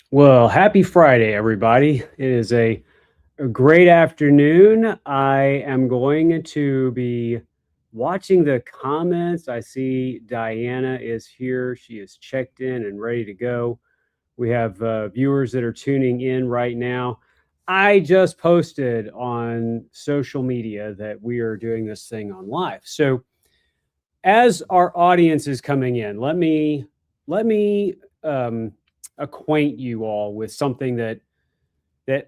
Well, happy Friday, everybody. It is a great afternoon. I am going to be watching the comments. I see Diana is here. She is checked in and ready to go. We have viewers that are tuning in right now. I just posted on social media that we are doing this thing on live. So as our audience is coming in, let me um, acquaint you all with something that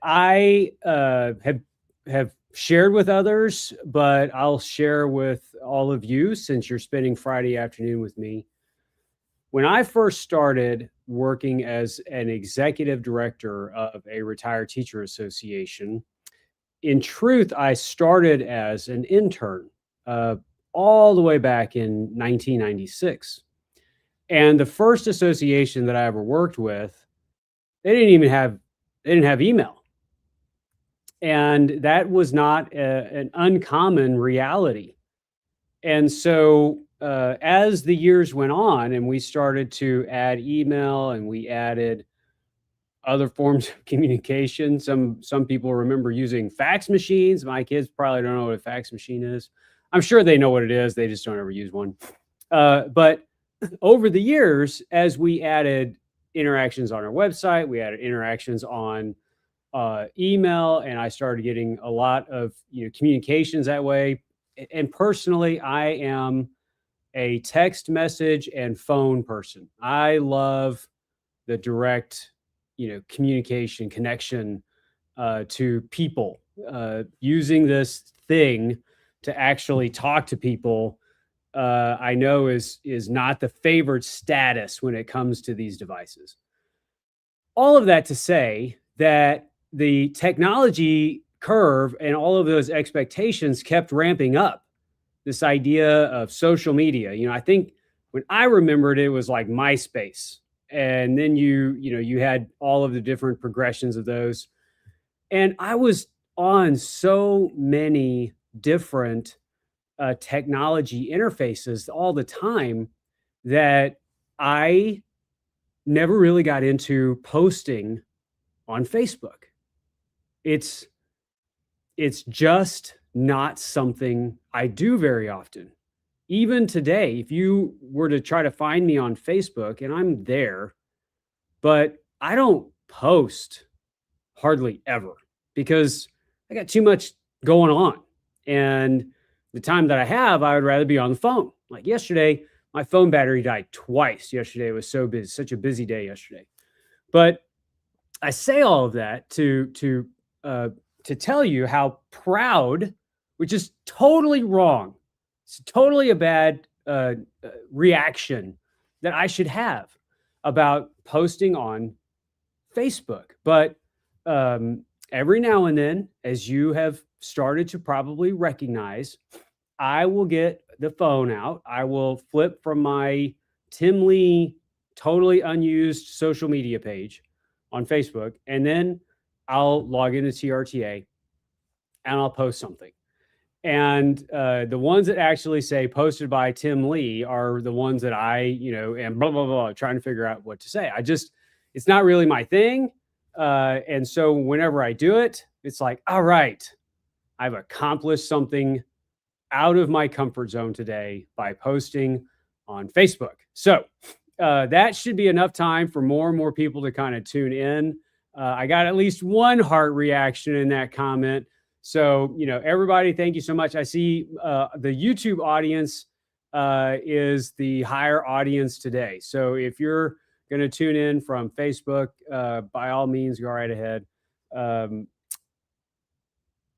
I have shared with others, but I'll share with all of you since you're spending Friday afternoon with me. When I first started working as an executive director of a retired teacher association, in truth, I started as an intern uh, all the way back in 1996. And the first association that I ever worked with, they didn't have email. And that was not an uncommon reality. And so as the years went on and we started to add email and we added other forms of communication, some people remember using fax machines. My kids probably don't know what a fax machine is. I'm sure they know what it is. They just don't ever use one. But over the years, as we added interactions on our website, we added interactions on email, and I started getting a lot of communications that way. And personally, I am a text message and phone person. I love the direct, communication connection to people. Using this thing to actually talk to people, I know is not the favored status when it comes to these devices. All of that to say that the technology curve and all of those expectations kept ramping up. This idea of social media, I think when I remembered it was like MySpace, and then you had all of the different progressions of those, and I was on so many different technology interfaces all the time that I never really got into posting on Facebook. It's it's just not something I do very often. Even today, if you were to try to find me on Facebook, and I'm there, but I don't post hardly ever because I got too much going on. And the time that I have, I would rather be on the phone. Like yesterday, my phone battery died twice. Yesterday was so busy, such a busy day yesterday. But I say all of that to tell you how proud, which is totally wrong. It's totally a bad reaction that I should have about posting on Facebook. But every now and then, as you have started to probably recognize, I will get the phone out. I will flip from my Tim Lee totally unused social media page on Facebook, and then I'll log into TRTA and I'll post something. And the ones that actually say posted by Tim Lee are the ones that I, am blah, blah, blah, trying to figure out what to say. It's not really my thing. And so whenever I do it, it's like, all right, I've accomplished something out of my comfort zone today by posting on Facebook. So that should be enough time for more and more people to kind of tune in. I got at least one heart reaction in that comment. So, everybody, thank you so much. I see the YouTube audience is the higher audience today. So if you're going to tune in from Facebook, by all means, go right ahead.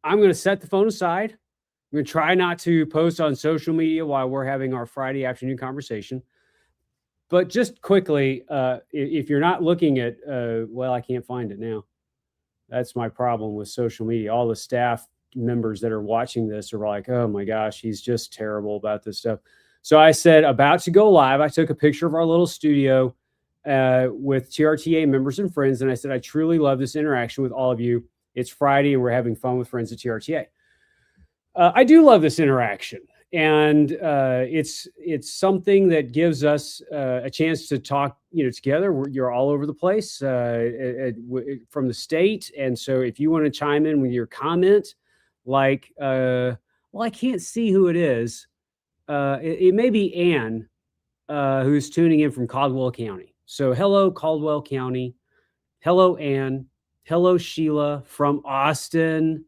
I'm going to set the phone aside. I'm going to try not to post on social media while we're having our Friday afternoon conversation. But just quickly, if you're not looking at, well, I can't find it now. That's my problem with social media. All the staff members that are watching this are like, oh my gosh, he's just terrible about this stuff. So I said, about to go live. I took a picture of our little studio with TRTA members and friends. And I said, I truly love this interaction with all of you. It's Friday and we're having fun with friends at TRTA. I do love this interaction. And it's something that gives us a chance to talk, together. You're all over the place from the state, and so if you want to chime in with your comment, like, well, I can't see who it is. It may be Ann, who's tuning in from Caldwell County. So hello, Caldwell County. Hello, Ann. Hello, Sheila from Austin.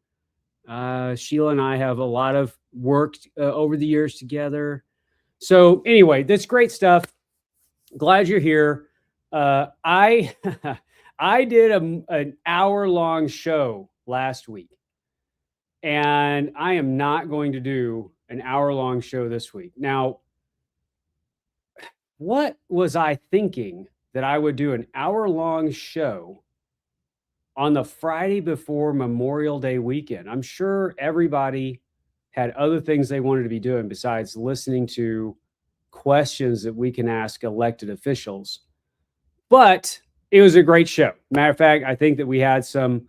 Sheila and I have a lot of worked over the years together. So anyway, that's great stuff. Glad you're here. I I did an hour-long show last week, and I am not going to do an hour-long show this week. Now, what was I thinking that I would do an hour-long show on the Friday before Memorial Day weekend? I'm sure everybody had other things they wanted to be doing besides listening to questions that we can ask elected officials. But it was a great show. Matter of fact, I think that we had some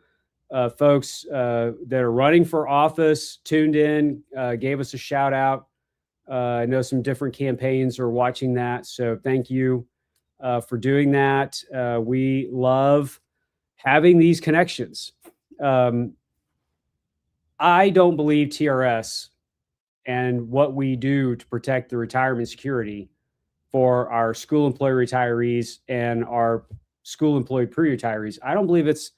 folks that are running for office tuned in, gave us a shout out. I know some different campaigns are watching that. So thank you for doing that. We love having these connections. I don't believe TRS and what we do to protect the retirement security for our school employee retirees and our school employee pre-retirees. I don't believe it's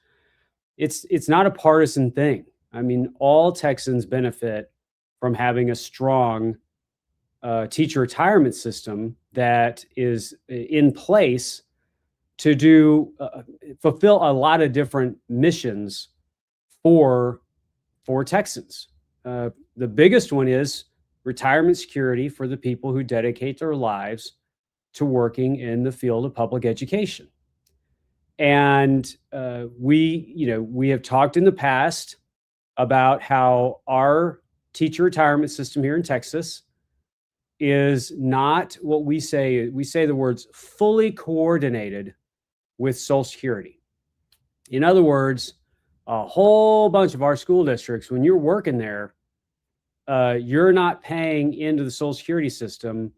not a partisan thing. I mean, all Texans benefit from having a strong teacher retirement system that is in place to do fulfill a lot of different missions for Texans. The biggest one is retirement security for the people who dedicate their lives to working in the field of public education. And we have talked in the past about how our teacher retirement system here in Texas is not what we say. We say the words fully coordinated with Social Security. In other words, a whole bunch of our school districts, when you're working there, you're not paying into the Social Security system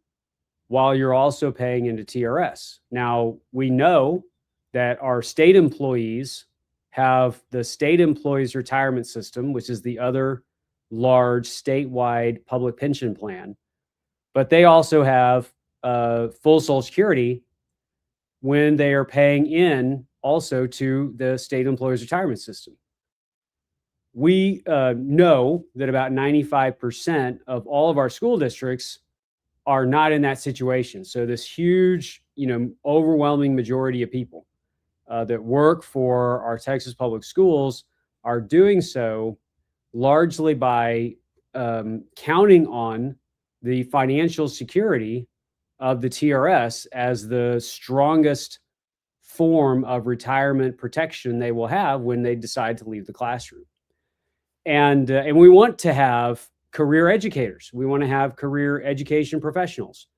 while you're also paying into TRS. Now, we know that our state employees have the state employees retirement system, which is the other large statewide public pension plan, but they also have full Social Security when they are paying in also to the state employees retirement system. We know that about 95% of all of our school districts are not in that situation. So this huge, overwhelming majority of people that work for our Texas public schools are doing so largely by counting on the financial security of the TRS as the strongest form of retirement protection they will have when they decide to leave the classroom. And we want to have career educators. We want to have career education professionals.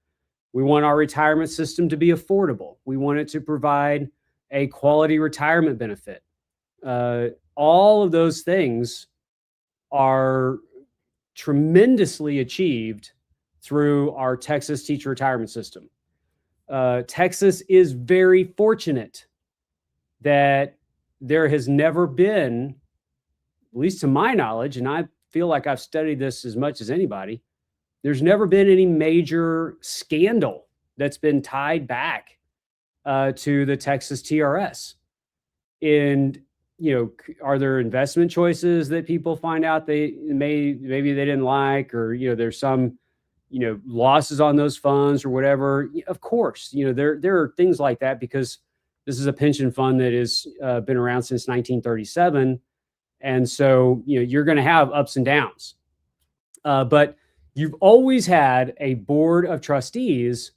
We want our retirement system to be affordable. We want it to provide a quality retirement benefit. All of those things are tremendously achieved through our Texas teacher retirement system. Texas is very fortunate that there has never been, at least to my knowledge, and I feel like I've studied this as much as anybody, there's never been any major scandal that's been tied back to the Texas TRS. And, are there investment choices that people find out maybe they didn't like, or, there's some, losses on those funds or whatever? Of course, there are things like that because this is a pension fund that has been around since 1937. And so, you're going to have ups and downs. But you've always had a board of trustees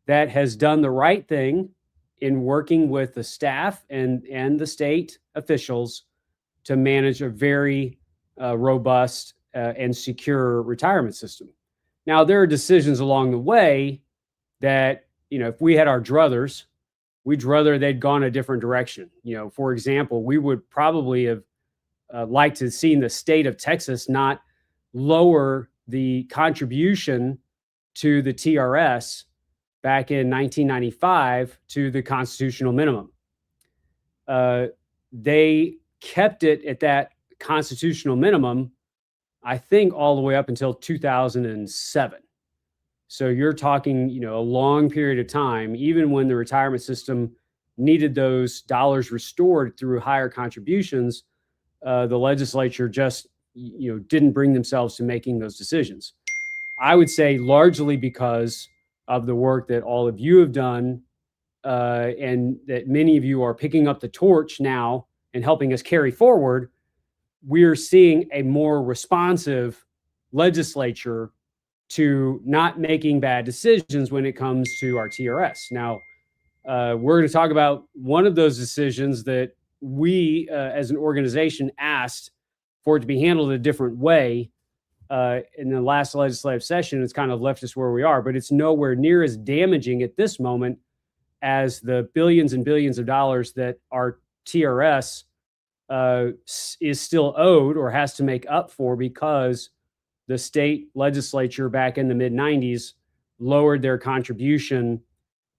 that has done the right thing in working with the staff and the state officials to manage a very robust and secure retirement system. Now, there are decisions along the way that, if we had our druthers, we'd rather they'd gone a different direction. For example, we would probably have liked to have seen the state of Texas not lower the contribution to the TRS back in 1995 to the constitutional minimum. They kept it at that constitutional minimum, I think, all the way up until 2007. So you're talking, a long period of time, even when the retirement system needed those dollars restored through higher contributions, the legislature just, didn't bring themselves to making those decisions. I would say largely because of the work that all of you have done, and that many of you are picking up the torch now and helping us carry forward. We're seeing a more responsive legislature to not making bad decisions when it comes to our TRS. Now, we're going to talk about one of those decisions that we, as an organization, asked for it to be handled a different way in the last legislative session. It's kind of left us where we are, but it's nowhere near as damaging at this moment as the billions and billions of dollars that our TRS is still owed or has to make up for because the state legislature back in the mid-90s lowered their contribution.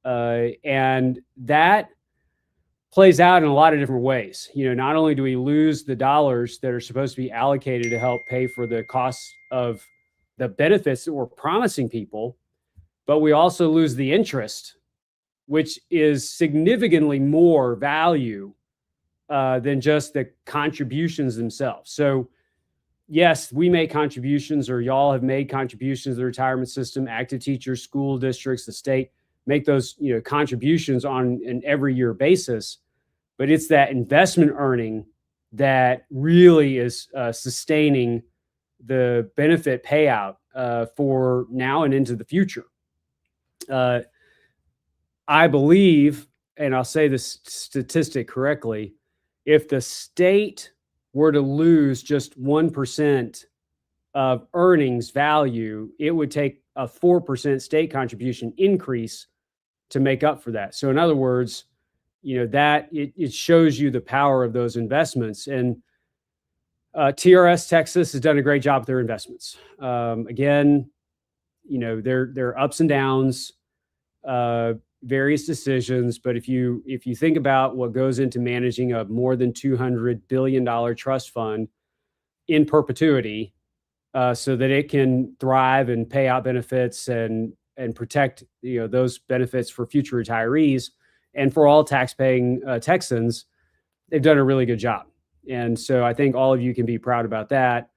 And that plays out in a lot of different ways. Not only do we lose the dollars that are supposed to be allocated to help pay for the costs of the benefits that we're promising people, but we also lose the interest, which is significantly more value than just the contributions themselves. So yes, we make contributions, or y'all have made contributions to the retirement system, active teachers, school districts, the state make those contributions on an every year basis. But it's that investment earning that really is sustaining the benefit payout for now and into the future. I believe, and I'll say this statistic correctly, if the state were to lose just 1% of earnings value, it would take a 4% state contribution increase to make up for that. So in other words, that it shows you the power of those investments. And TRS Texas has done a great job with their investments. Again, there are ups and downs, various decisions, but if you think about what goes into managing a more than $200 billion trust fund in perpetuity, so that it can thrive and pay out benefits and protect those benefits for future retirees and for all tax-paying Texans, they've done a really good job. And so I think all of you can be proud about that.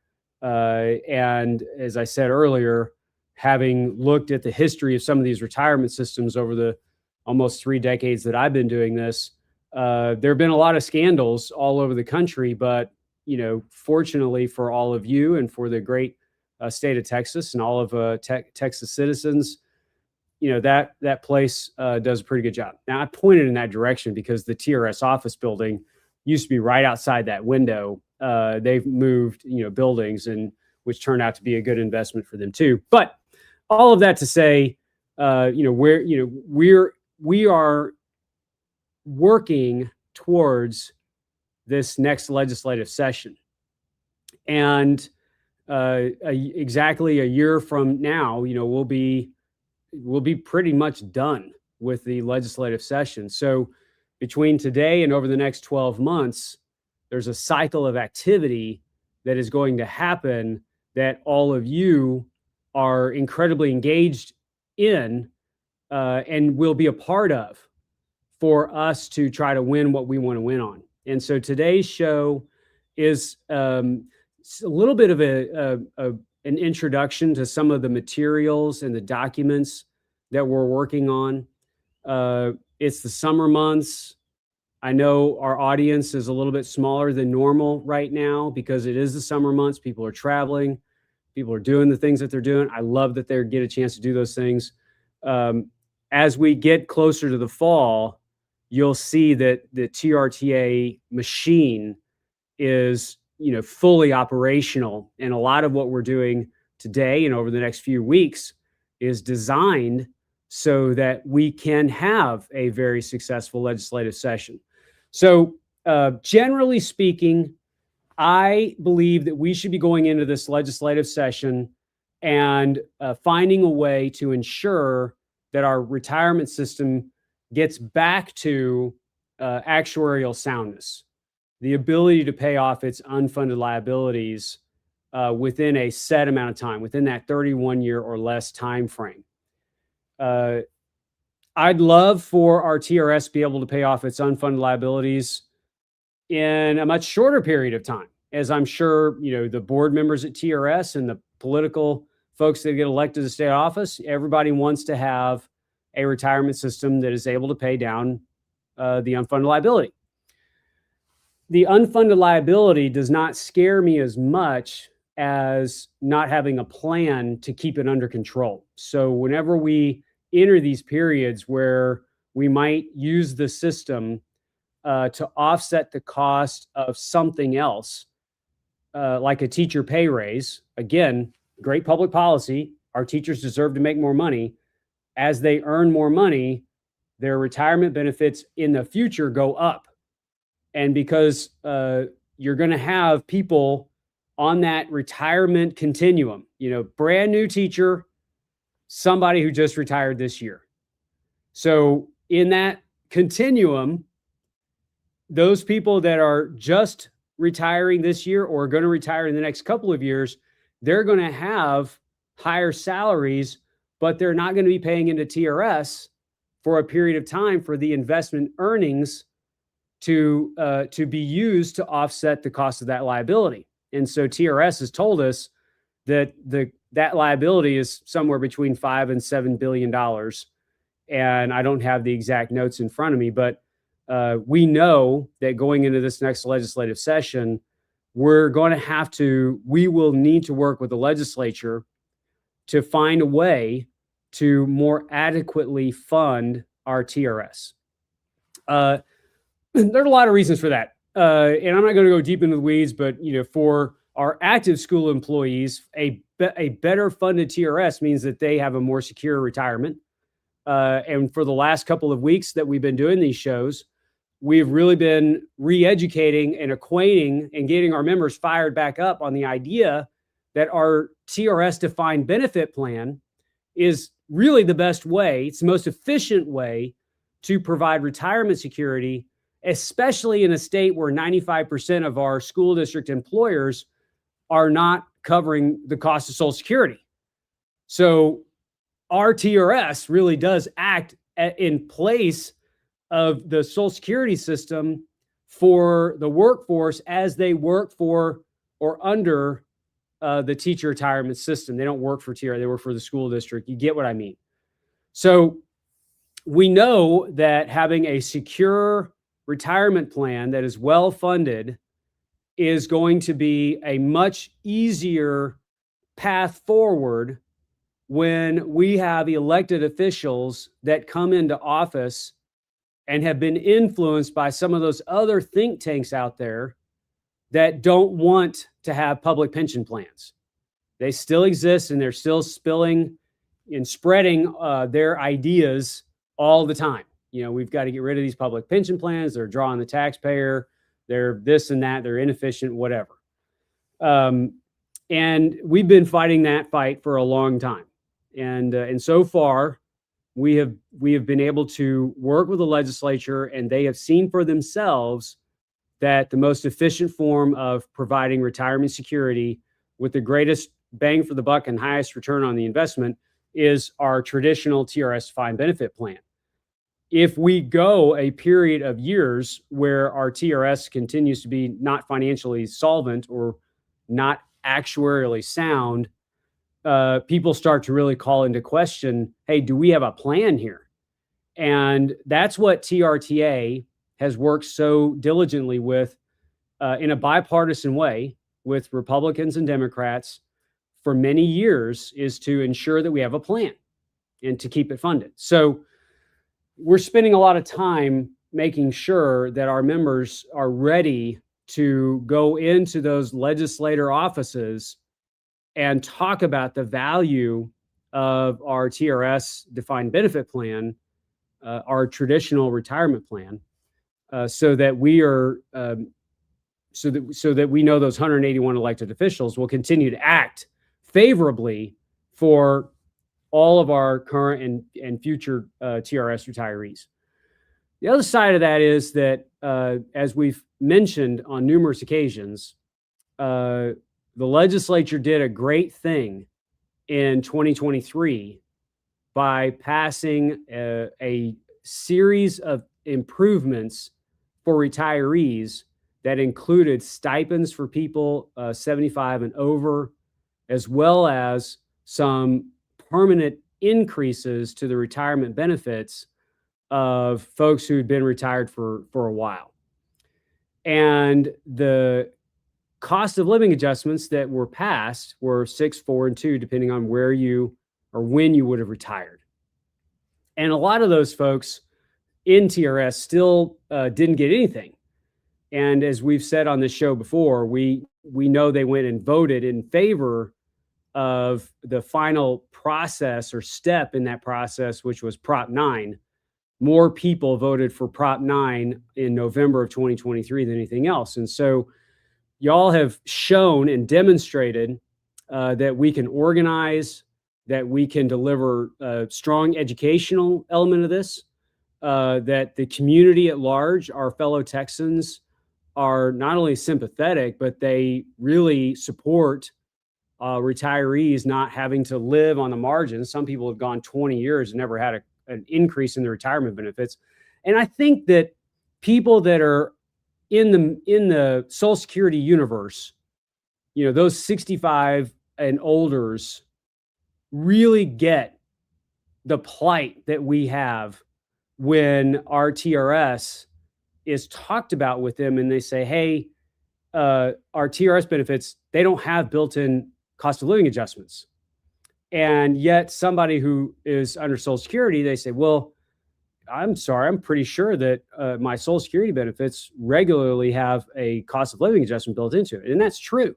And as I said earlier, having looked at the history of some of these retirement systems over the almost 3 decades that I've been doing this, there have been a lot of scandals all over the country, but fortunately for all of you and for the great state of Texas and all of Texas citizens, that place does a pretty good job. Now, I pointed in that direction because the TRS office building used to be right outside that window. They've moved, buildings, and which turned out to be a good investment for them too. But all of that to say, we are working towards this next legislative session, and exactly a year from now, we'll be pretty much done with the legislative session. So between today and over the next 12 months, there's a cycle of activity that is going to happen that all of you are incredibly engaged in and will be a part of for us to try to win what we want to win on. And so today's show is a little bit of an introduction to some of the materials and the documents that we're working on. It's the summer months. I know our audience is a little bit smaller than normal right now because it is the summer months. People are traveling. People are doing the things that they're doing. I love that they get a chance to do those things. As we get closer to the fall, you'll see that the TRTA machine is fully operational. And a lot of what we're doing today and over the next few weeks is designed so that we can have a very successful legislative session. So generally speaking, I believe that we should be going into this legislative session and finding a way to ensure that our retirement system gets back to actuarial soundness, the ability to pay off its unfunded liabilities within a set amount of time, within that 31-year or less time frame. I'd love for our TRS to be able to pay off its unfunded liabilities in a much shorter period of time, as I'm sure the board members at TRS and the political folks that get elected to state office, everybody wants to have a retirement system that is able to pay down the unfunded liability. The unfunded liability does not scare me as much as not having a plan to keep it under control. So whenever we enter these periods where we might use the system to offset the cost of something else, like a teacher pay raise, again, great public policy. Our teachers deserve to make more money. As they earn more money, their retirement benefits in the future go up. And because you're going to have people on that retirement continuum, brand new teacher, somebody who just retired this year. So in that continuum, those people that are just retiring this year or are going to retire in the next couple of years, they're going to have higher salaries, but they're not going to be paying into TRS for a period of time for the investment earnings to be used to offset the cost of that liability. And so TRS has told us that that liability is somewhere between $5 and $7 billion. And I don't have the exact notes in front of me, but we know that going into this next legislative session, we will need to work with the legislature to find a way to more adequately fund our TRS. There are a lot of reasons for that. And I'm not going to go deep into the weeds, but for our active school employees, a better funded TRS means that they have a more secure retirement. And for the last couple of weeks that we've been doing these shows, we've really been re-educating and acquainting and getting our members fired back up on the idea that our TRS defined benefit plan is really the best way. It's the most efficient way to provide retirement security, especially in a state where 95% of our school district employers are not covering the cost of Social Security. So our TRS really does act in place of the Social Security system for the workforce as they work for or under the teacher retirement system. They don't work for TRS, they work for the school district. You get what I mean? So we know that having a secure retirement plan that is well funded is going to be a much easier path forward when we have elected officials that come into office and have been influenced by some of those other think tanks out there that don't want to have public pension plans. They still exist and they're still spilling and spreading their ideas all the time. We've got to get rid of these public pension plans. They're drawing the taxpayer. They're this and that. They're inefficient, whatever. And we've been fighting that fight for a long time. And so far, we have been able to work with the legislature, and they have seen for themselves that the most efficient form of providing retirement security with the greatest bang for the buck and highest return on the investment is our traditional TRS defined benefit plan. If we go a period of years where our TRS continues to be not financially solvent or not actuarially sound, people start to really call into question, hey, do we have a plan here? And that's what TRTA has worked so diligently with in a bipartisan way with Republicans and Democrats for many years, is to ensure that we have a plan and to keep it funded. So we're spending a lot of time making sure that our members are ready to go into those legislator offices and talk about the value of our TRS defined benefit plan, our traditional retirement plan, so that we are so that we know those 181 elected officials will continue to act favorably for all of our current and future TRS retirees. The other side of that is that, as we've mentioned on numerous occasions, the legislature did a great thing in 2023 by passing a series of improvements for retirees that included stipends for people 75 and over, as well as some permanent increases to the retirement benefits of folks who'd been retired for a while. And the cost of living adjustments that were passed were 6, 4, and 2, depending on where you or when you would have retired. And a lot of those folks in TRS still didn't get anything. And as we've said on this show before, we know they went and voted in favor of the final process or step in that process, which was Prop 9. More people voted for Prop 9 in November of 2023 than anything else. And so y'all have shown and demonstrated that we can organize, that we can deliver a strong educational element of this, that the community at large, our fellow Texans, are not only sympathetic, but they really support retirees not having to live on the margins. Some people have gone 20 years and never had an increase in their retirement benefits. And I think that people that are in the Social Security universe, those 65 and olders, really get the plight that we have when our TRS is talked about with them and they say, hey, our TRS benefits, they don't have built-in cost of living adjustments. And yet somebody who is under Social Security, they say, well, I'm sorry, I'm pretty sure that my Social Security benefits regularly have a cost of living adjustment built into it. And that's true,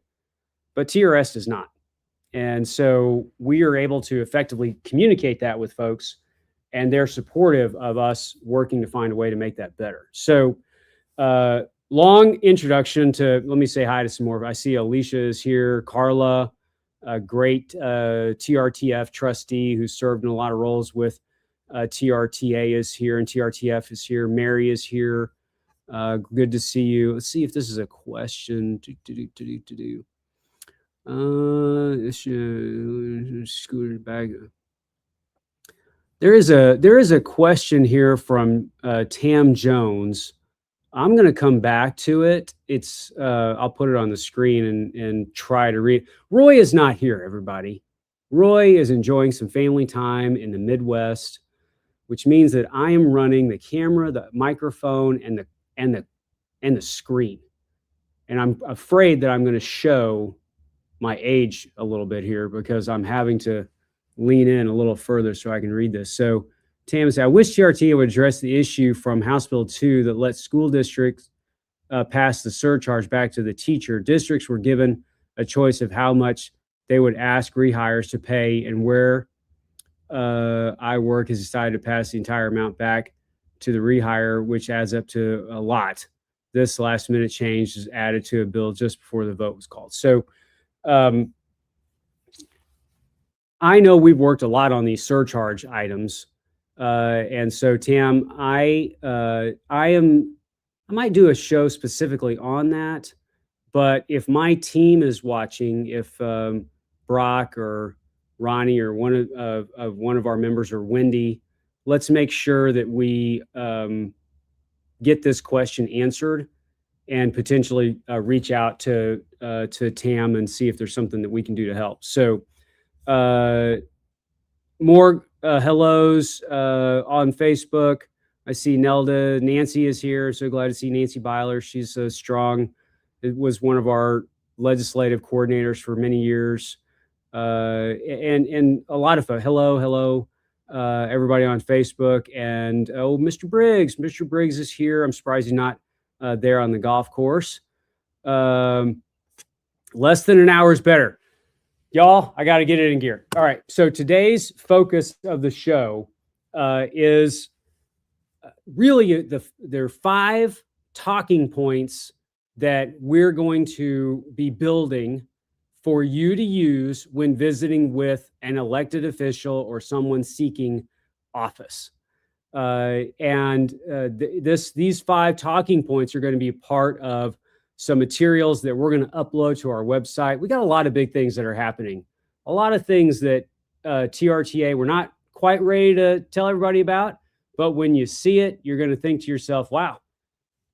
but TRS does not. And so we are able to effectively communicate that with folks, and they're supportive of us working to find a way to make that better. So long introduction to, let me say hi to some more. I see Alicia is here, Carla, a great TRTF trustee who served in a lot of roles with TRTA is here, and TRTF is here. Mary is here. Good to see you. Let's see if this is a question. Scooted back. There is a question here from Tam Jones. I'm going to come back to it. It's I'll put it on the screen and try to read. Roy is not here, everybody. Roy is enjoying some family time in the Midwest, which means that I am running the camera, the microphone, and the screen. And I'm afraid that I'm going to show my age a little bit here because I'm having to lean in a little further so I can read this. So Tam said, I wish TRTA would address the issue from House Bill 2 that lets school districts pass the surcharge back to the teacher. Districts were given a choice of how much they would ask rehires to pay, and where I work has decided to pass the entire amount back to the rehire, which adds up to a lot. This last minute change is added to a bill just before the vote was called. So I know we've worked a lot on these surcharge items. And so Tam, I might do a show specifically on that, but if my team is watching, if Brock or Ronnie or one of our members or Wendy, let's make sure that we get this question answered and potentially reach out to Tam and see if there's something that we can do to help. So more hellos on Facebook. I see Nelda. Nancy is here. So glad to see Nancy Byler. She's so strong. It was one of our legislative coordinators for many years. And a lot of folks. Hello, everybody on Facebook. And Mr. Briggs. Mr. Briggs is here. I'm surprised he's not there on the golf course. Less than an hour is better. Y'all, I got to get it in gear. All right. So today's focus of the show is really there are 5 talking points that we're going to be building for you to use when visiting with an elected official or someone seeking office. These 5 talking points are going to be part of some materials that we're going to upload to our website. We got a lot of big things that are happening, a lot of things that TRTA we're not quite ready to tell everybody about, but when you see it, you're going to think to yourself, "Wow,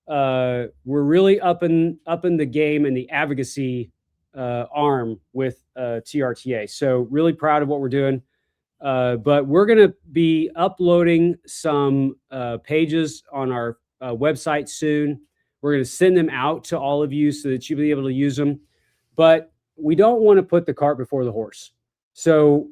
we're really up in the game in the advocacy arm with TRTA." So really proud of what we're doing. But we're going to be uploading some pages on our website soon. We're going to send them out to all of you so that you'll be able to use them. But we don't want to put the cart before the horse. So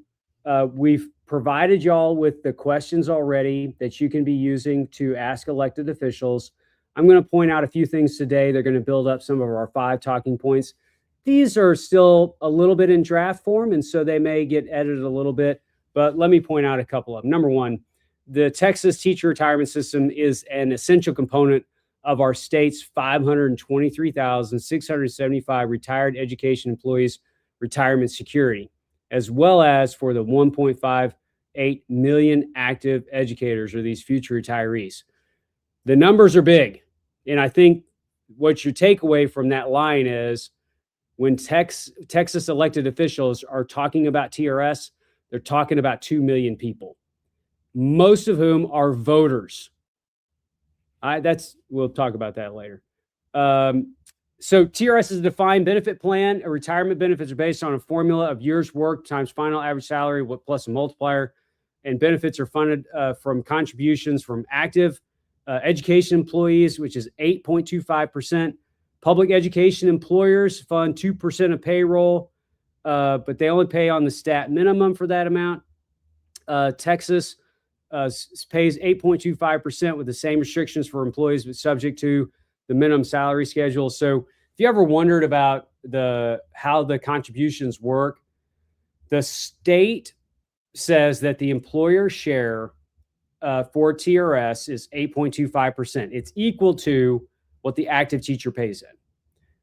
we've provided y'all with the questions already that you can be using to ask elected officials. I'm going to point out a few things today. They're going to build up some of our 5 talking points. These are still a little bit in draft form, and so they may get edited a little bit. But let me point out a couple of them. Number one, the Texas teacher retirement system is an essential component of our state's 523,675 retired education employees' retirement security, as well as for the 1.58 million active educators or these future retirees. The numbers are big. And I think what your takeaway from that line is when Texas elected officials are talking about TRS, they're talking about 2 million people, most of whom are voters. We'll talk about that later. So TRS is a defined benefit plan. Retirement benefits are based on a formula of years worked times final average salary plus a multiplier. And benefits are funded from contributions from active education employees, which is 8.25%. Public education employers fund 2% of payroll, but they only pay on the stat minimum for that amount. Texas pays 8.25% with the same restrictions for employees, but subject to the minimum salary schedule. So if you ever wondered about how the contributions work, the state says that the employer share for TRS is 8.25%. It's equal to what the active teacher pays in.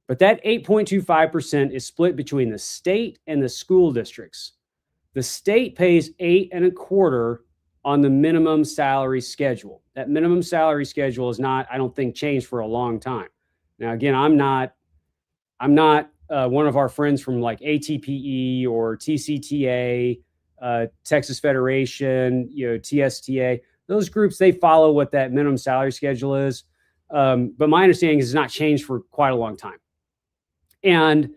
But that 8.25% is split between the state and the school districts. The state pays 8.25% on the minimum salary schedule. That minimum salary schedule is not, I don't think, changed for a long time. Now, again, I'm not one of our friends from like ATPE or TCTA, Texas Federation, TSTA. Those groups, they follow what that minimum salary schedule is. But my understanding is it's not changed for quite a long time. And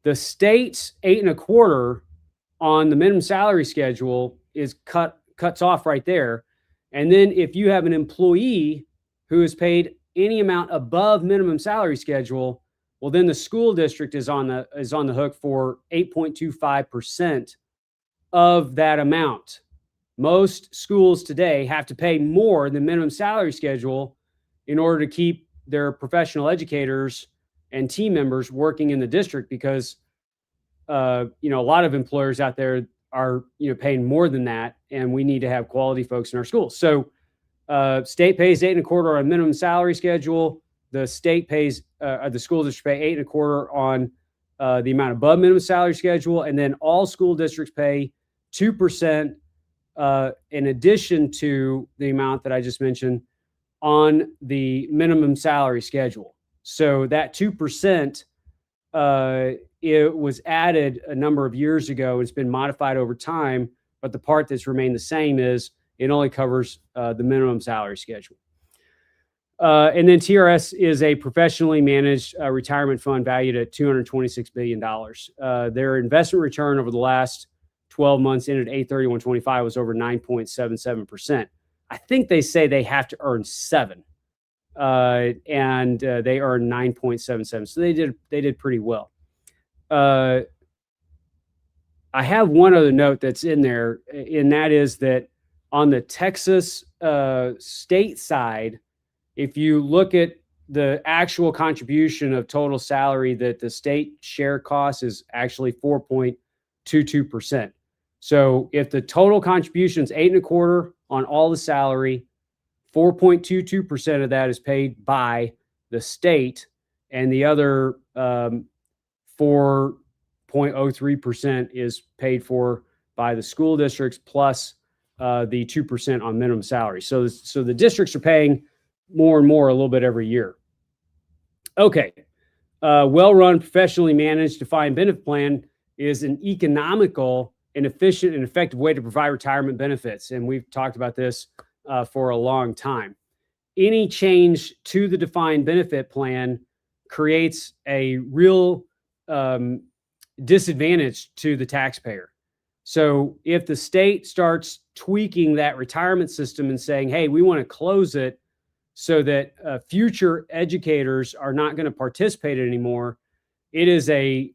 the state's 8.25% on the minimum salary schedule is cuts off right there. And then if you have an employee who is paid any amount above minimum salary schedule, well, then the school district is on the hook for 8.25% of that amount. Most schools today have to pay more than minimum salary schedule in order to keep their professional educators and team members working in the district because a lot of employers out there are paying more than that, and we need to have quality folks in our schools. So state pays 8.25% on minimum salary schedule. The state pays the school district pay 8.25% on the amount above minimum salary schedule, and then all school districts pay 2% in addition to the amount that I just mentioned on the minimum salary schedule. So that 2%, it was added a number of years ago. It's been modified over time, but the part that's remained the same is it only covers the minimum salary schedule. And then TRS is a professionally managed retirement fund valued at $226 billion. Their investment return over the last 12 months ended 8/31/25 was over 9.77%. I think they say they have to earn 7, and they earned 9.77. So they did pretty well. I have one other note that's in there, and that is that on the Texas state side, if you look at the actual contribution of total salary, that the state share cost is actually 4.22%. So if the total contribution is 8.25% on all the salary, 4.22% of that is paid by the state, and the other 4.22% 0.03% is paid for by the school districts plus the 2% on minimum salary. So the districts are paying more and more a little bit every year. Okay. Well-run, professionally managed defined benefit plan is an economical and efficient and effective way to provide retirement benefits. And we've talked about this for a long time. Any change to the defined benefit plan creates a real disadvantage to the taxpayer. So if the state starts tweaking that retirement system and saying, hey, we want to close it so that future educators are not going to participate anymore, it is a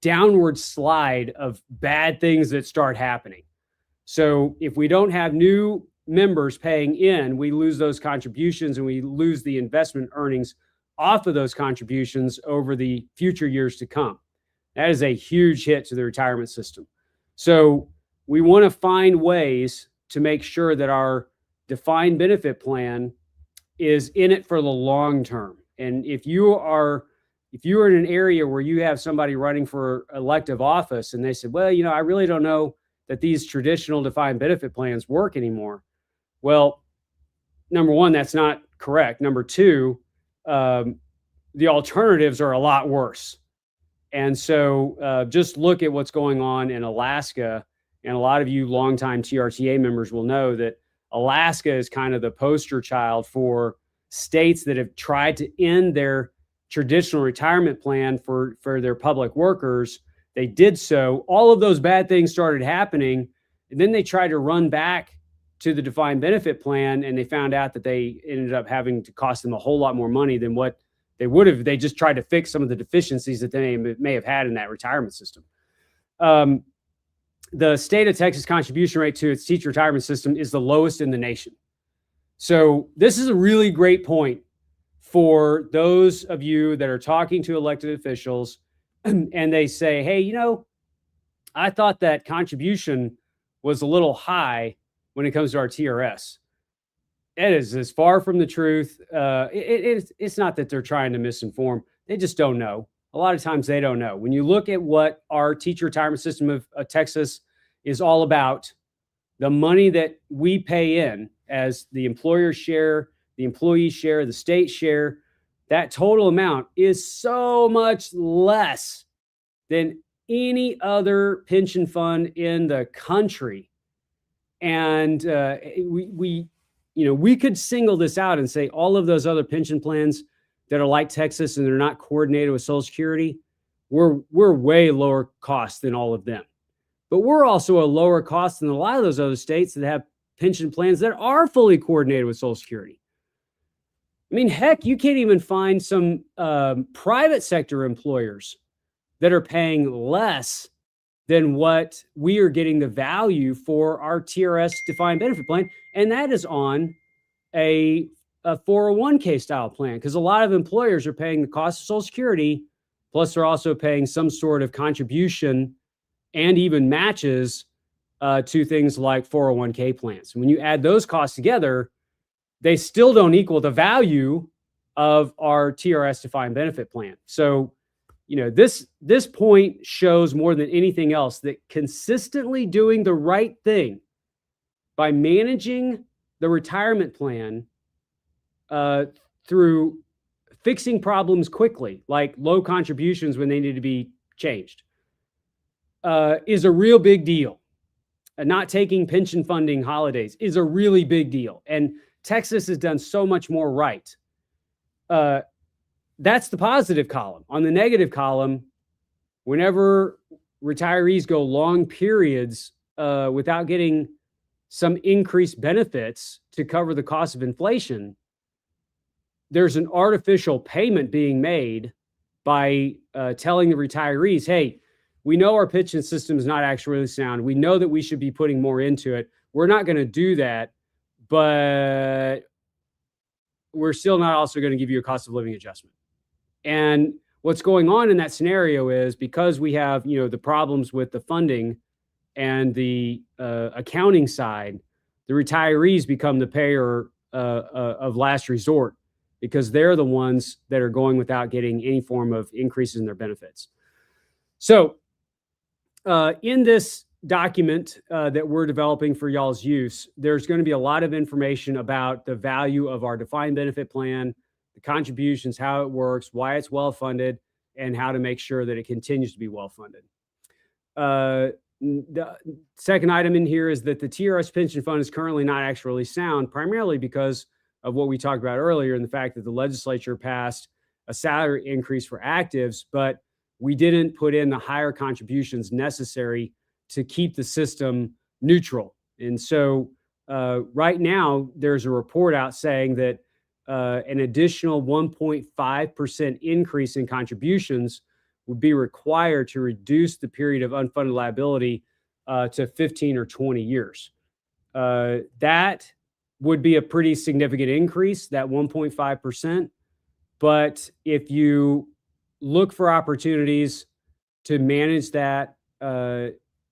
downward slide of bad things that start happening. So if we don't have new members paying in, we lose those contributions and we lose the investment earnings off of those contributions over the future years to come. That is a huge hit to the retirement system. So we want to find ways to make sure that our defined benefit plan is in it for the long term. And if you are in an area where you have somebody running for elective office and they said, well, I really don't know that these traditional defined benefit plans work anymore. Well, number one, that's not correct. Number two, the alternatives are a lot worse. And so just look at what's going on in Alaska. And a lot of you longtime TRTA members will know that Alaska is kind of the poster child for states that have tried to end their traditional retirement plan for their public workers. They did so. All of those bad things started happening. And then they tried to run back to the defined benefit plan. And they found out that they ended up having to cost them a whole lot more money than what they would have. They just tried to fix some of the deficiencies that they may have had in that retirement system. The state of Texas contribution rate to its teacher retirement system is the lowest in the nation. So this is a really great point for those of you that are talking to elected officials and they say, hey, I thought that contribution was a little high when it comes to our TRS. It is as far from the truth. It's not that they're trying to misinform. They just don't know. A lot of times they don't know. When you look at what our teacher retirement system of Texas is all about, the money that we pay in as the employer share, the employee share, the state share, that total amount is so much less than any other pension fund in the country. And we could single this out and say all of those other pension plans that are like Texas and they're not coordinated with Social Security, we're way lower cost than all of them. But we're also a lower cost than a lot of those other states that have pension plans that are fully coordinated with Social Security. I mean, heck, you can't even find some private sector employers that are paying less than what we are getting the value for our TRS defined benefit plan. And that is on a 401k style plan, because a lot of employers are paying the cost of Social Security, plus they're also paying some sort of contribution and even matches to things like 401k plans. And when you add those costs together, they still don't equal the value of our TRS defined benefit plan. So, this point shows more than anything else that consistently doing the right thing by managing the retirement plan through fixing problems quickly, like low contributions when they need to be changed, is a real big deal. Not taking pension funding holidays is a really big deal. And Texas has done so much more right. That's the positive column. On the negative column, whenever retirees go long periods without getting some increased benefits to cover the cost of inflation, there's an artificial payment being made by telling the retirees, hey, we know our pension system is not actually really sound. We know that we should be putting more into it. We're not going to do that, but we're still not also going to give you a cost of living adjustment. And what's going on in that scenario is, because we have, the problems with the funding and the accounting side, the retirees become the payer of last resort, because they're the ones that are going without getting any form of increases in their benefits. So In this document that we're developing for y'all's use, there's going to be a lot of information about the value of our defined benefit plan, the contributions, how it works, why it's well funded, and how to make sure that it continues to be well funded. The second item in here is that the TRS pension fund is currently not actually sound, primarily because of what we talked about earlier and the fact that the legislature passed a salary increase for actives, but we didn't put in the higher contributions necessary to keep the system neutral. And so right now, there's a report out saying that an additional 1.5% increase in contributions would be required to reduce the period of unfunded liability to 15 or 20 years. That would be a pretty significant increase, that 1.5%. But if you look for opportunities to manage that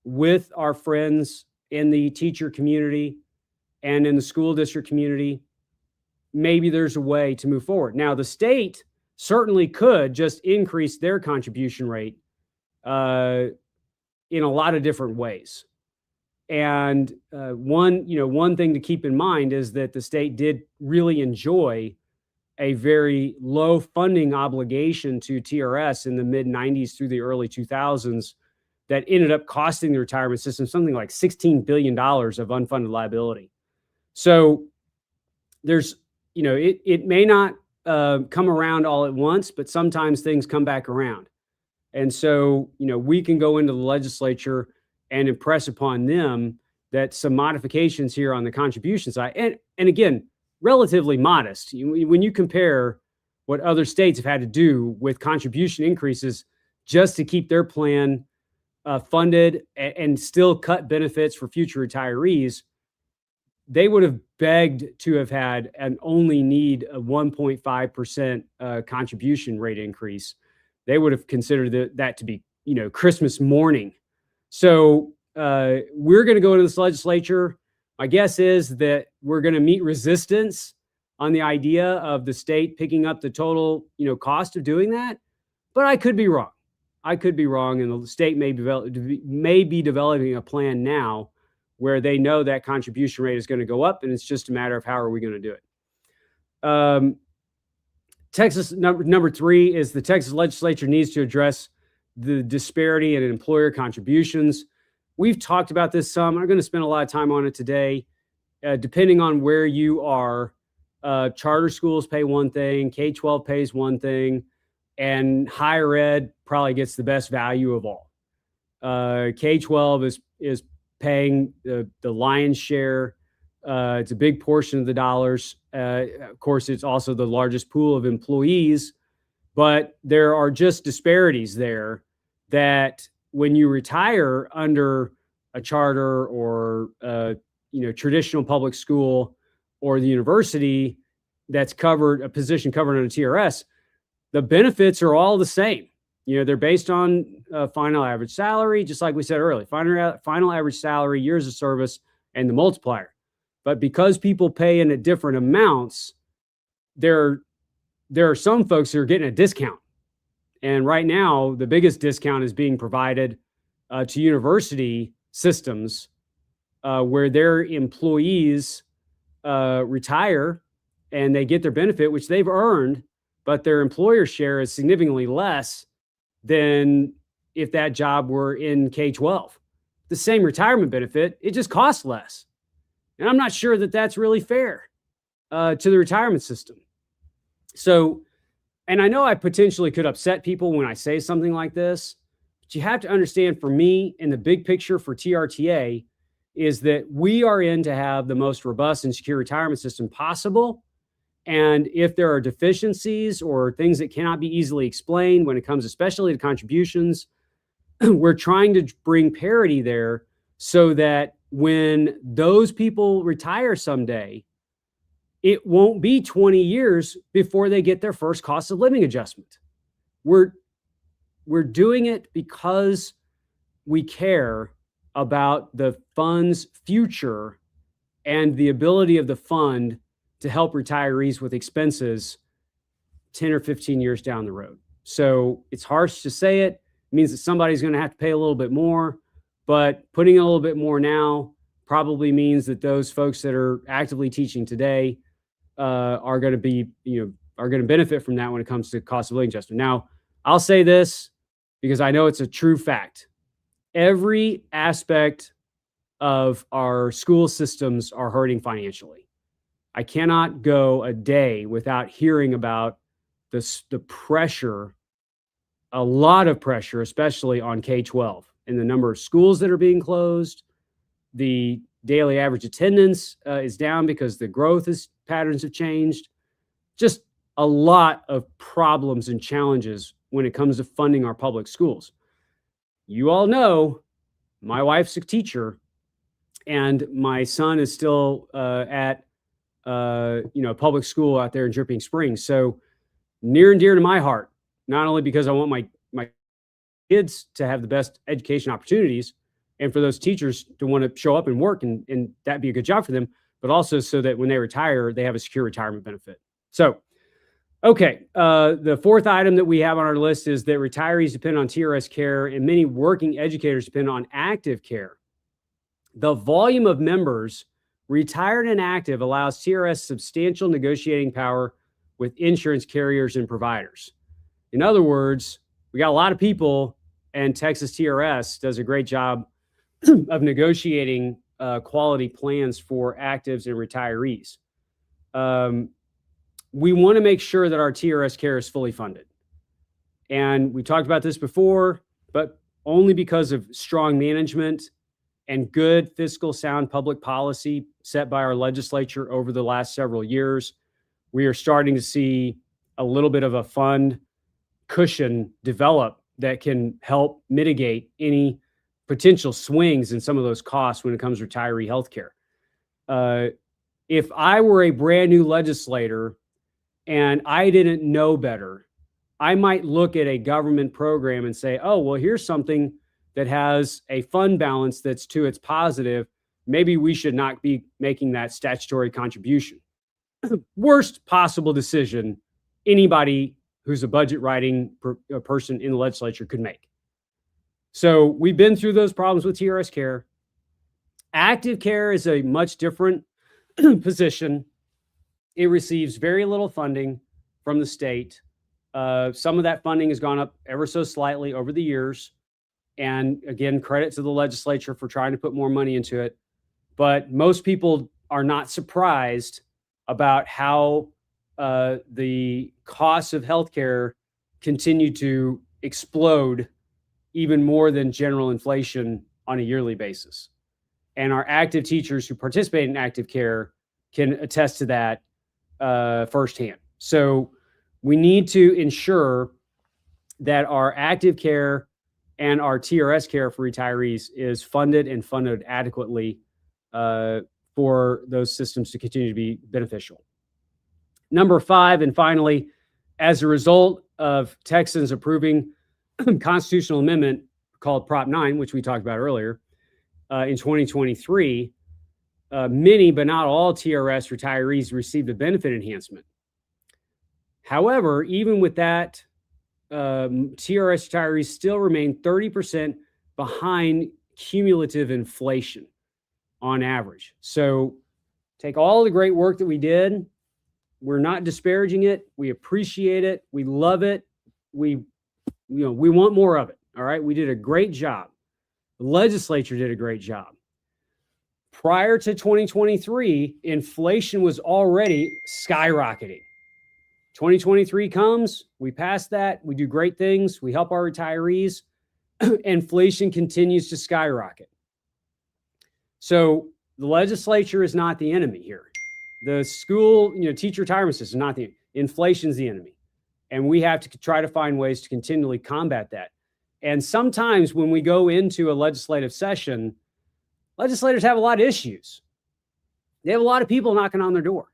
with our friends in the teacher community and in the school district community, maybe there's a way to move forward. Now, the state certainly could just increase their contribution rate in a lot of different ways. And one thing to keep in mind is that the state did really enjoy a very low funding obligation to TRS in the mid 90s through the early 2000s that ended up costing the retirement system something like $16 billion of unfunded liability. So there's, it may not come around all at once, but sometimes things come back around. And so, we can go into the legislature and impress upon them that some modifications here on the contribution side, and again, relatively modest. When you compare what other states have had to do with contribution increases just to keep their plan funded and still cut benefits for future retirees, they would have begged to have had and only need a 1.5% contribution rate increase. They would have considered that to be, Christmas morning. So we're going to go into this legislature. My guess is that we're going to meet resistance on the idea of the state picking up the total, cost of doing that. But I could be wrong. And the state may be developing a plan now where they know that contribution rate is going to go up, and it's just a matter of how are we going to do it. Texas number 3 is the Texas legislature needs to address the disparity in employer contributions. We've talked about this some. I'm going to spend a lot of time on it today. Depending on where you are, charter schools pay one thing, K-12 pays one thing, and higher ed probably gets the best value of all. K-12 is paying the lion's share. It's a big portion of the dollars. Of course, it's also the largest pool of employees, but there are just disparities there that when you retire under a charter or traditional public school or the university that's covered, a position covered under TRS, the benefits are all the same. They're based on final average salary, just like we said earlier, final average salary, years of service, and the multiplier. But because people pay in at different amounts, there are some folks who are getting a discount. And right now, the biggest discount is being provided to university systems where their employees retire and they get their benefit, which they've earned, but their employer share is significantly less than if that job were in K-12. The same retirement benefit, it just costs less. And I'm not sure that that's really fair to the retirement system. So, and I know I potentially could upset people when I say something like this, but you have to understand, for me, in the big picture for TRTA, is that we are in to have the most robust and secure retirement system possible. And if there are deficiencies or things that cannot be easily explained when it comes especially to contributions, we're trying to bring parity there so that when those people retire someday, it won't be 20 years before they get their first cost of living adjustment. We're doing it because we care about the fund's future and the ability of the fund to help retirees with expenses 10 or 15 years down the road. So it's harsh to say it. It means that somebody's going to have to pay a little bit more. but putting a little bit more now probably means that those folks that are actively teaching today are going to be, are going to benefit from that when it comes to cost of living adjustment. Now, I'll say this because I know it's a true fact. Every aspect of our school systems are hurting financially. I cannot go a day without hearing about the pressure, a lot of pressure, especially on K-12, and the number of schools that are being closed. The daily average attendance is down because the growth patterns have changed. Just a lot of problems and challenges when it comes to funding our public schools. You all know my wife's a teacher, and my son is still at public school out there in Dripping Springs. So near and dear to my heart, not only because I want my kids to have the best education opportunities and for those teachers to want to show up and work and that'd be a good job for them, but also so that when they retire, they have a secure retirement benefit. So, okay, the fourth item that we have on our list is that retirees depend on TRS care and many working educators depend on active care. The volume of members, retired and active, allows TRS substantial negotiating power with insurance carriers and providers. In other words, we got a lot of people, and Texas TRS does a great job of negotiating quality plans for actives and retirees. We want to make sure that our TRS care is fully funded. And we talked about this before, but only because of strong management and good fiscal sound public policy set by our legislature over the last several years, we are starting to see a little bit of a fund cushion develop that can help mitigate any potential swings in some of those costs when it comes to retiree healthcare. If I were a brand new legislator and I didn't know better, I might look at a government program and say, oh, well, here's something that has a fund balance that's to its positive. Maybe we should not be making that statutory contribution. Worst possible decision anybody who's a budget writing person in the legislature could make. So we've been through those problems with TRS care. Active care is a much different position. It receives very little funding from the state. Some of that funding has gone up ever so slightly over the years. And again, credit to the legislature for trying to put more money into it. But most people are not surprised about how the costs of healthcare continue to explode even more than general inflation on a yearly basis. And our active teachers who participate in active care can attest to that firsthand. So we need to ensure that our active care and our TRS care for retirees is funded and funded adequately for those systems to continue to be beneficial. Number 5, and finally, as a result of Texans approving a constitutional amendment called Prop 9, which we talked about earlier, in 2023, many, but not all TRS retirees received a benefit enhancement. However, even with that, TRS retirees still remain 30% behind cumulative inflation on average. So take all the great work that we did. We're not disparaging it. We appreciate it. We love it. We want more of it. All right. We did a great job. The legislature did a great job. Prior to 2023, inflation was already skyrocketing. 2023 comes, we pass that, we do great things, we help our retirees, inflation continues to skyrocket. So the legislature is not the enemy here. The school, teacher retirement system is not the enemy. Inflation's the enemy. And we have to try to find ways to continually combat that. And sometimes when we go into a legislative session, legislators have a lot of issues. They have a lot of people knocking on their door.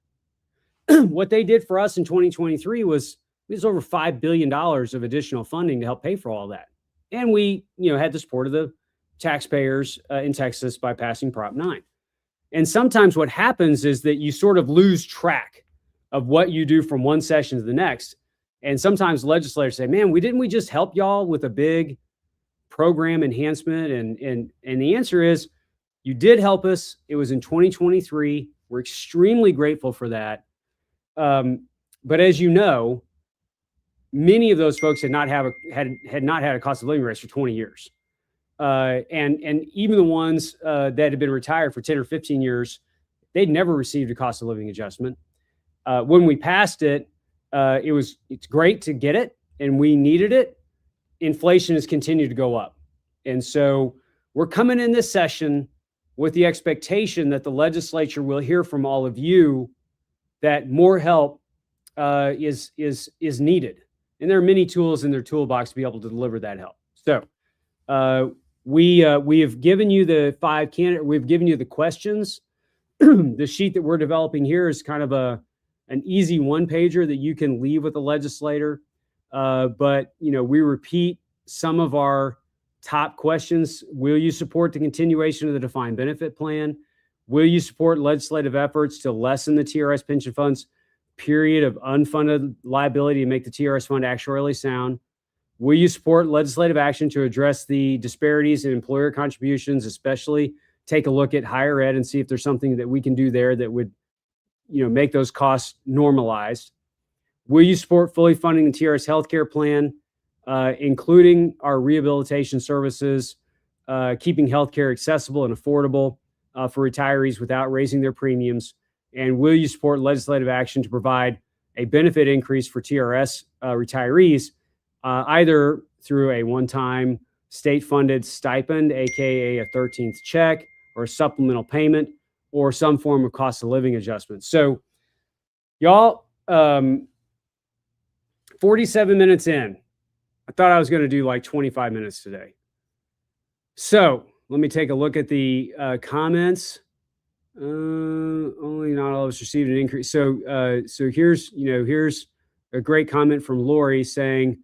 What they did for us in 2023 was over $5 billion of additional funding to help pay for all that. And we, had the support of the taxpayers in Texas by passing Prop 9. And sometimes what happens is that you sort of lose track of what you do from one session to the next. And sometimes legislators say, man, didn't we just help y'all with a big program enhancement? And the answer is, you did help us. It was in 2023. We're extremely grateful for that. But as you know, many of those folks had not had a cost of living raise for 20 years. And even the ones that had been retired for 10 or 15 years, they'd never received a cost of living adjustment. When we passed it, it's great to get it, and we needed it. Inflation has continued to go up. And so we're coming in this session with the expectation that the legislature will hear from all of you that more help is needed. And there are many tools in their toolbox to be able to deliver that help. So we have given you the 5 candidates. We've given you the questions. The sheet that we're developing here is kind of an easy one-pager that you can leave with the legislator. But we repeat some of our top questions. Will you support the continuation of the defined benefit plan? Will you support legislative efforts to lessen the TRS pension fund's period of unfunded liability to make the TRS fund actuarially sound? Will you support legislative action to address the disparities in employer contributions, especially take a look at higher ed and see if there's something that we can do there that would make those costs normalized? Will you support fully funding the TRS healthcare plan, including our rehabilitation services, keeping healthcare accessible and affordable for retirees without raising their premiums? And will you support legislative action to provide a benefit increase for TRS retirees, either through a one-time state-funded stipend, aka a 13th check, or a supplemental payment, or some form of cost of living adjustment? So, y'all, 47 minutes in. I thought I was going to do like 25 minutes today. So let me take a look at the comments. Only not all of us received an increase. So here's a great comment from Lori saying,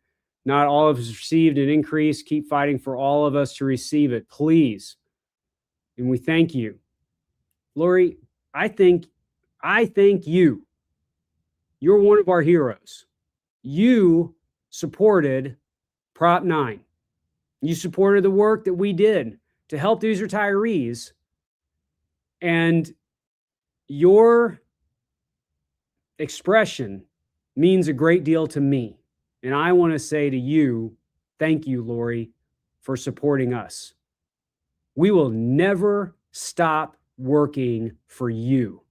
not all of us received an increase. Keep fighting for all of us to receive it, please. And we thank you. Lori, I thank you. You're one of our heroes. You supported Prop 9. You supported the work that we did to help these retirees. And your expression means a great deal to me. And I want to say to you, thank you, Lori, for supporting us. We will never stop working for you.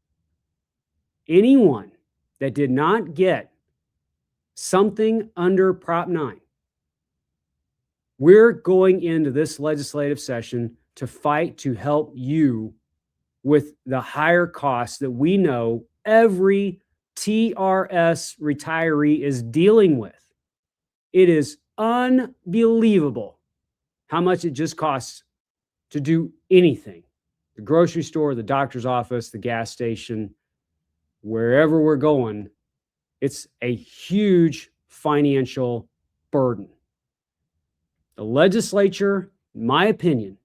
Anyone that did not get something under Prop 9, we're going into this legislative session to fight to help you with the higher costs that we know every TRS retiree is dealing with. It is unbelievable how much it just costs to do anything. The grocery store, the doctor's office, the gas station, wherever we're going, it's a huge financial burden. The legislature, in my opinion,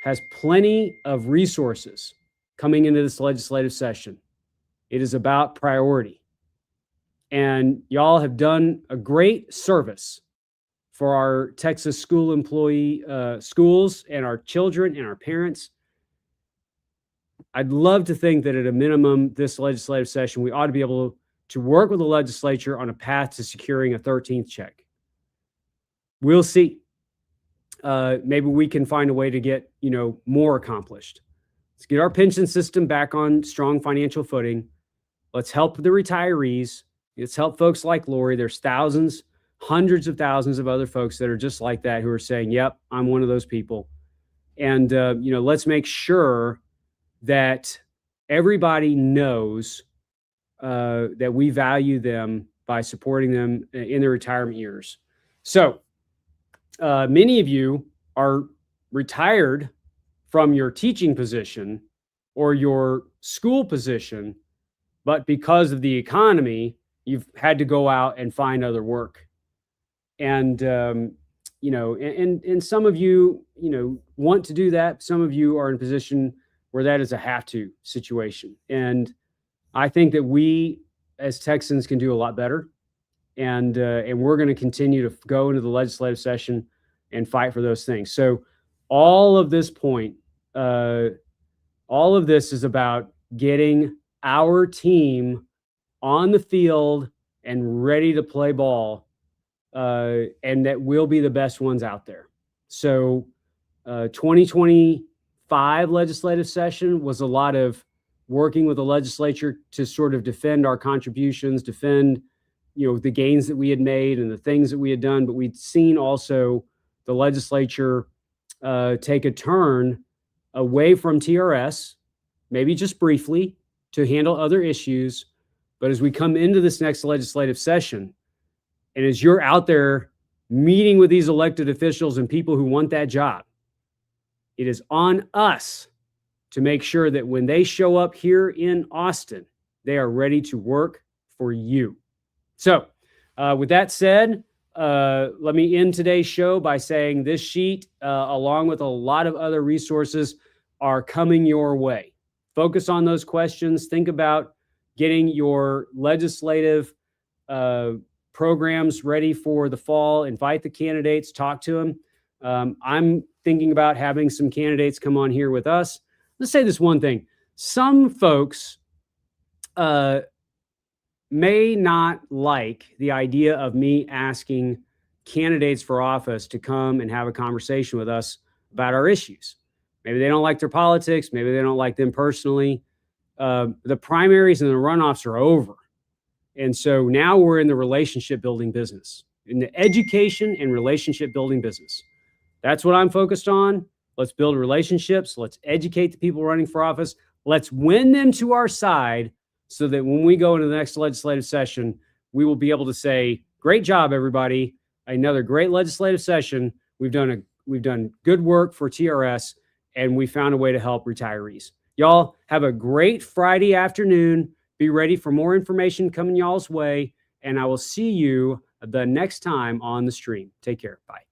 has plenty of resources coming into this legislative session. It is about priority. And y'all have done a great service for our Texas schools and our children and our parents. I'd love to think that at a minimum, this legislative session, we ought to be able to work with the legislature on a path to securing a 13th check. We'll see. Maybe we can find a way to get, more accomplished. Let's get our pension system back on strong financial footing. Let's help the retirees. Let's help folks like Lori. There's thousands, hundreds of thousands of other folks that are just like that who are saying, yep, I'm one of those people. And, let's make sure that everybody knows that we value them by supporting them in their retirement years. So many of you are retired from your teaching position or your school position, but because of the economy, you've had to go out and find other work. And, and some of you, want to do that. Some of you are in a position where that is a have to situation. And I think that we as Texans can do a lot better. And we're going to continue to go into the legislative session and fight for those things. So all of this point, all of this is about getting our team on the field and ready to play ball, and that will be the best ones out there. So 2025 legislative session was a lot of working with the legislature to sort of defend our contributions, defend, the gains that we had made and the things that we had done. But we'd seen also the legislature take a turn away from TRS, maybe just briefly, to handle other issues. But as we come into this next legislative session, and as you're out there meeting with these elected officials and people who want that job, it is on us to make sure that when they show up here in Austin, they are ready to work for you. So with that said, let me end today's show by saying this sheet, along with a lot of other resources, are coming your way. Focus on those questions. Think about getting your legislative programs ready for the fall. Invite the candidates, talk to them. I'm thinking about having some candidates come on here with us. Let's say this one thing. Some folks may not like the idea of me asking candidates for office to come and have a conversation with us about our issues. Maybe they don't like their politics. Maybe they don't like them personally. The primaries and the runoffs are over. And so now we're in the relationship building business, in the education and relationship building business. That's what I'm focused on. Let's build relationships. Let's educate the people running for office. Let's win them to our side so that when we go into the next legislative session, we will be able to say, great job, everybody. Another great legislative session. We've done good work for TRS, and we found a way to help retirees. Y'all have a great Friday afternoon. Be ready for more information coming y'all's way, and I will see you the next time on the stream. Take care. Bye.